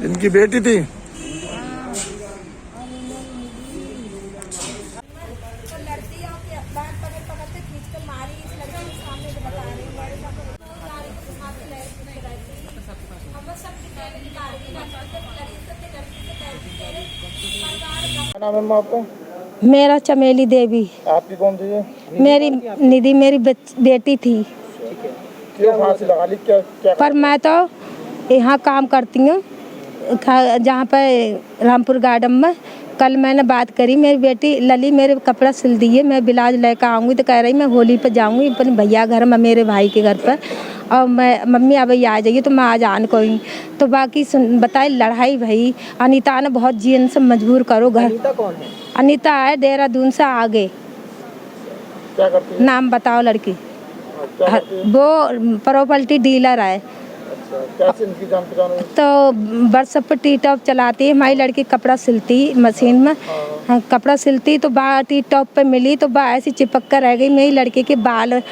इनकी बेटी थी। क्या नाम है आपका? मेरा चमेली देवी। आपकी कौन थी? मेरी निधि मेरी बेटी थी। क्यों फांसी लगा ली? क्या पर मैं तो यहाँ काम करती हूँ जहाँ पर रामपुर गार्डन में। कल मैंने बात करी, मेरी बेटी लली मेरे कपड़ा सिल दिए, मैं ब्लाउज लेकर आऊँगी तो कह रही मैं होली पर जाऊँगी अपने भैया घर में, मेरे भाई के घर पर, और मैं मम्मी अब आ जाइए तो मैं आज आन कोई। तो बाकी बताए लड़ाई भाई अनीता ने बहुत जीन से मजबूर करो घर। अनीता कौन है? अनीता है देहरादून से आगे। क्या करती है? नाम बताओ लड़की। वो प्रॉपर्टी डीलर है। कैसे इनकी जान पहचान हुई? तो व्हाट्सएप पर टी टॉप चलाती है, हमारी लड़की कपड़ा सिलती मशीन में। हाँ, कपड़ा सिलती तो बा टी टॉप पे मिली तो बा ऐसी चिपक कर रह गई। मेरी लड़की के बाल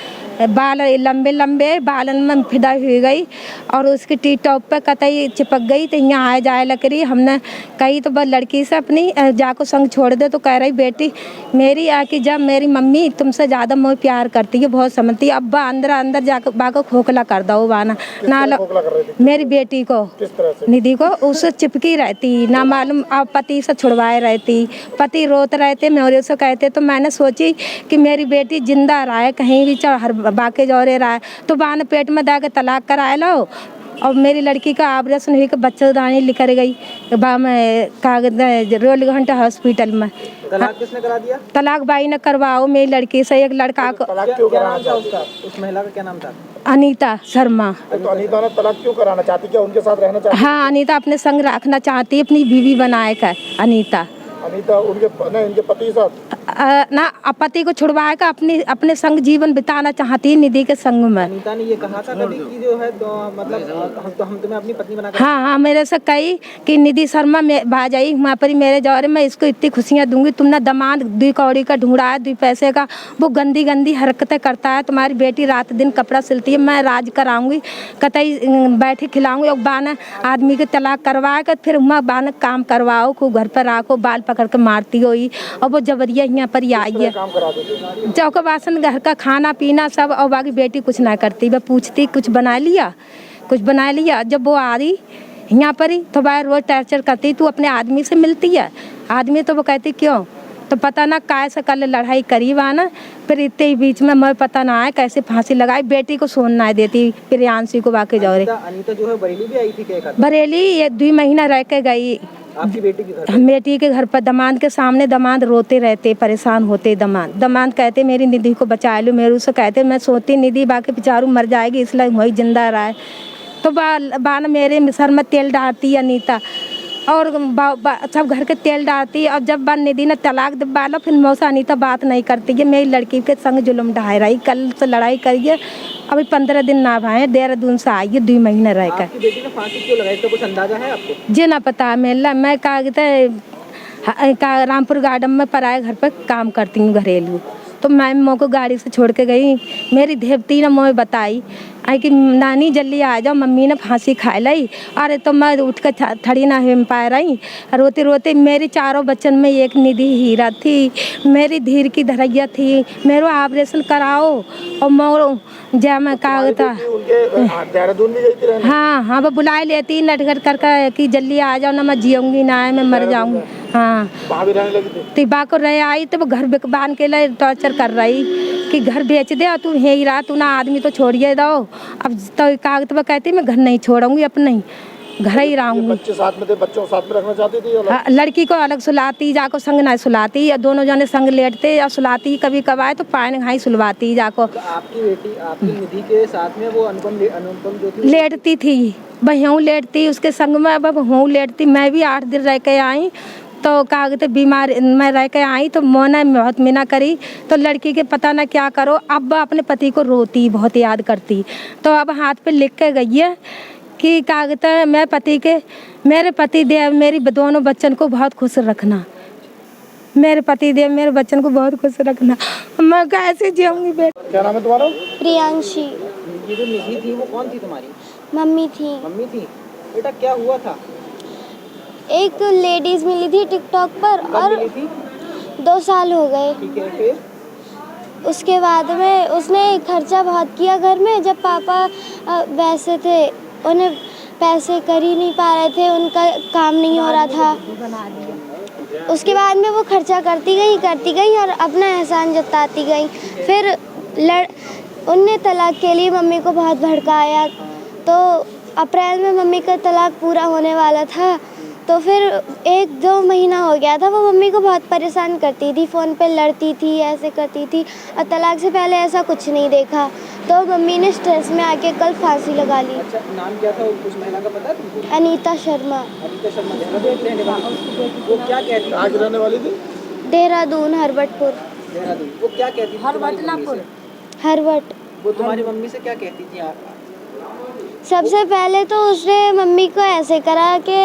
लंबे लंबे बालन में फिदा हुई गई और उसकी टी टॉप पे कतई चिपक गई। तो यहाँ आए जाए लकड़ी हमने कही तो बस लड़की से अपनी जाको संग छोड़ दे। तो कह रही बेटी मेरी आके जब मेरी मम्मी तुमसे ज़्यादा मुझे प्यार करती है, बहुत समझती है, अब्बा अंदर अंदर जाकर बाको खोखला कर दो बाना ना मेरी बेटी को निधि को उससे चिपकी रहती ना मालूम। अब पति से छुड़वाए रहती, पति रोते रहते मेरे से कहते। तो मैंने सोची कि मेरी बेटी जिंदा रहा है कहीं भी हर बाके जोरे रहा है तो बान पेट में दाके तलाक कराए लो। और मेरी लड़की का ऑपरेशन हुई कि बच्चेदानी लिकर गई बा में कागज रोल घंटा हॉस्पिटल में। तलाक किसने करा दिया? तलाक बाई ने करवाओ मेरी लड़की से। एक लड़का को क्या नाम था उसका? उस महिला का क्या नाम था? अनीता शर्मा। तो अनीता ने तलाक क्यों कराना चाहती? क्या उनके साथ रहना चाहती? हाँ, अनीता अपने संग रखना चाहती है, अपनी बीवी बनाए का अनीता। अनीता इनके पति के साथ ना पति को छुड़वाए का अपने संग जीवन बिताना चाहती है निधि के संग में। अनीता ने ये कहा था कभी कि जो है तो मतलब हम तुम्हें अपनी पत्नी बनाकर। हाँ, मेरे से कही कि निधि शर्मा में भाजाई वहाँ पर मेरे जौरे में इसको इतनी खुशियाँ दूंगी। तुमने दामाद 2 कौड़ी का ढूंढा है 2 पैसे का, वो गंदी गंदी हरकतें करता है। तुम्हारी बेटी रात दिन कपड़ा सिलती है, मैं राज कराऊंगी कतई बैठी खिलाऊंगी। और बाना आदमी के तलाक करवा कर फिर वहाँ बाना काम करवाओ, खूब घर पर राखो, बाल पकड़ के मारती हो। और वो जबरिया यहाँ पर आई है, चौका बासन घर का खाना पीना सब। और बाकी बेटी कुछ ना करती, वह पूछती कुछ बना लिया। जब वो आ रही यहाँ पर ही तो वह रोज टॉर्चर करती, तू अपने आदमी से मिलती है? आदमी तो वो कहती क्यों? तो पता ना काय से कल लड़ाई करी वाना। फिर इतने ही बीच में मैं पता ना आए कैसे फांसी लगाई। बेटी को सोन ना देती प्रियांशी को बाकी जौरे। अनीता जो है बरेली भी आई थी क्या? बरेली ये 2 महीना रह के गई आपकी बेटी के घर? बेटी के घर पर दामाद के सामने दामाद रोते रहते, परेशान होते। दामाद कहते मेरी निधि को बचा लो। मेरे से कहते मैं सोती निधि बाकी बेचारू मर जाएगी इसलिए वही जिंदा रहा है। तो बान मेरे सर में तेल डालती अनीता और सब घर के तेल डालती। और जब बान निधि ने तलाक दिलवा लो फिर मौसा अनीता बात नहीं करती है। मेरी लड़की के संग जुल्म ढाई रही, कल से लड़ाई करिए। अभी 15 दिन ना भाए, देहरादून से आई है 2 महीने रह कर। आपकी बेटी ने फांसी क्यों लगाई, इसका कुछ अंदाजा है आपको? जी ना पता मैं रामपुर गार्डन में पराए घर पर काम करती हूँ घरेलू। तो मैं मोह को गाड़ी से छोड़ के गई, मेरी देवती ने मोह बताई आई कि नानी जल्दी आ जाओ, मम्मी ने फांसी खा ली। अरे तो मैं उठ कर थड़ी ना हिम पा रही, रोते रोते। मेरी 4 बच्चन में एक निधि हीरा थी, मेरी धीर की धरैया थी, मेरे ऑपरेशन कराओ। और मोर जय मैं कहा था देहरादून भी गई थी? हाँ, वो बुला लेती नटखट करके कि जल्दी आ जाओ ना, मैं जीऊँगी ना मैं मर जाऊँगी। हाँ, वहाँ भी रहने लगी थी? तिबा को रह आई तो वो घर बिकबान के लिए टॉर्चर कर रही कि घर बेच दे और तू यहीं रहा, तू ना आदमी तो छोड़िए दो। अब तो कागज पर कहती मैं घर नहीं छोड़ूंगी, अपने ही घर ही रहूंगी। बच्चे साथ में थे, बच्चों को साथ में रखना चाहती थी? हाँ, लड़की को अलग सुलाती, जाको संग ना सुलाती, या दोनों जने संग लेटते और सुलाती। कभी कभार तो पानी घाई सुलवाती जाको। तो आपकी बेटी आपकी निधि के साथ में वो अनुपम जो थी लेटती थी, वहीं लेटती उसके संग में, अब हूँ लेटती। मैं भी 8 दिन रह के आई तो कागज बीमार मैं रह के आई तो मोना बहुत मिना करी। तो लड़की के पता ना क्या करो, अब अपने पति को रोती, बहुत याद करती। तो अब हाथ पे लिख के गई है कि कागज मेरे पति देव मेरी दोनों बच्चन को बहुत खुश रखना, मेरे पति देव मेरे बच्चन को बहुत खुश रखना। मैं कैसे जीऊंगी बेटा? क्या नाम है तुम्हारा? प्रियांशी। ये जो निधि थी वो कौन थी तुम्हारी? मम्मी थी। मम्मी थी। बेटा क्या हुआ था? एक लेडीज मिली थी टिकटॉक पर कब और मिली थी? 2 साल हो गए। ठीक है, फिर उसके बाद में उसने खर्चा बहुत किया घर में। जब पापा वैसे थे, उन्हें पैसे कर ही नहीं पा रहे थे, उनका काम नहीं हो रहा था। उसके बाद में वो खर्चा करती गई और अपना एहसान जताती गई। फिर उनने तलाक के लिए मम्मी को बहुत भड़काया। तो अप्रैल में मम्मी का तलाक पूरा होने वाला था, तो फिर 1-2 महीना हो गया था। वो मम्मी को बहुत परेशान करती थी, फ़ोन पे लड़ती थी, ऐसे करती थी। और तलाक से पहले ऐसा कुछ नहीं देखा, तो मम्मी ने स्ट्रेस में आके कल फांसी लगा ली। अच्छा, नाम क्या था उस महिला का, पता है तुमको? अनीता शर्मा। अनीता शर्मा, देहरादून की रहने वाली थी। वो क्या कहती कहाँ की थी? रहने वाली थी? देहरादून, हरवटपुर। देहरादून। वो क्या कहती थी तुम्हारी मम्मी से? हरवट। वो तुम्हारी मम्मी से क्या कहती थी आप? सबसे पहले तो उसने मम्मी को ऐसे करा कि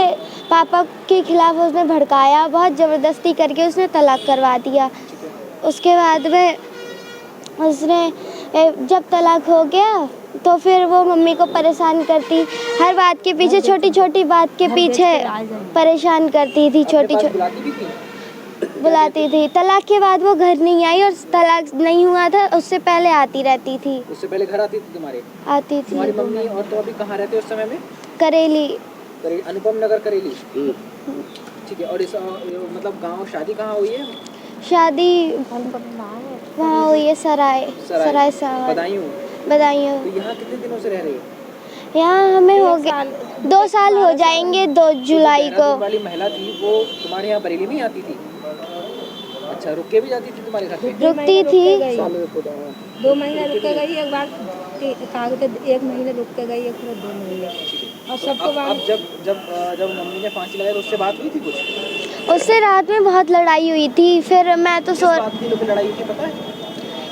पापा के खिलाफ उसने भड़काया, बहुत ज़बरदस्ती करके उसने तलाक करवा दिया। उसके बाद में उसने जब तलाक हो गया तो फिर वो मम्मी को परेशान करती, हर बात के पीछे, छोटी छोटी बात के पीछे परेशान करती थी। छोटी छोटी बुलाती भी थी? बुलाती थी। तलाक के बाद वो घर नहीं आई, और तलाक नहीं हुआ था उससे पहले आती रहती थी। उससे पहले घर आती थी तुम्हारे? आती थी। तुम्हारी मम्मी और तुम अभी कहाँ रहते हो उस समय में? करेली। अनुपम नगर, करेली। ठीक है। और इस मतलब गांव, शादी कहाँ हुई है? शादी वहाँ हुई है, सराय सावर, बदायूं। तो यहाँ कितने दिनों से रह रही हो? यहाँ हमें हो गया 2 साल हो जाएंगे 2 जुलाई को। देहरादून वाली महिला थी वो तुम्हारे यहाँ बरेली में ही आती थी? अच्छा, रुक के भी जाती थी तुम्हारे घर पे? रुकती थी। 2 महीने रुक के गई, एक बार कागज 1 महीने रुक के गई, एक बार 2 महीने। और सबको अब जब मम्मी ने फांसी लगाई तो उससे बात हुई थी कुछ? उससे रात में बहुत लड़ाई हुई थी। फिर मैं तो किस बात की लड़ाई हुई थी, पता है?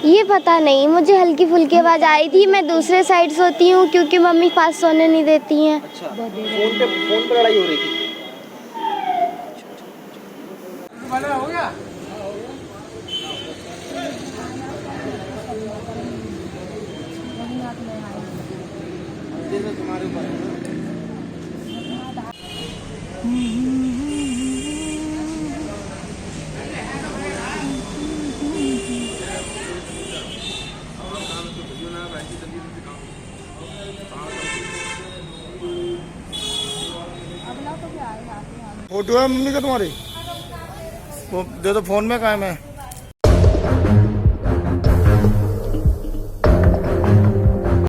ये पता नहीं, मुझे हल्की फुल्की आवाज़ आई थी। मैं दूसरे साइड सोती हूँ क्योंकि मम्मी पास सोने नहीं देती हैं। अच्छा, फोन पे लड़ाई हो रही थी? हो गया। तुम्हारे ऊपर है। फोटो है मम्मी का तुम्हारी? वो दे दो, फोन में कायम है।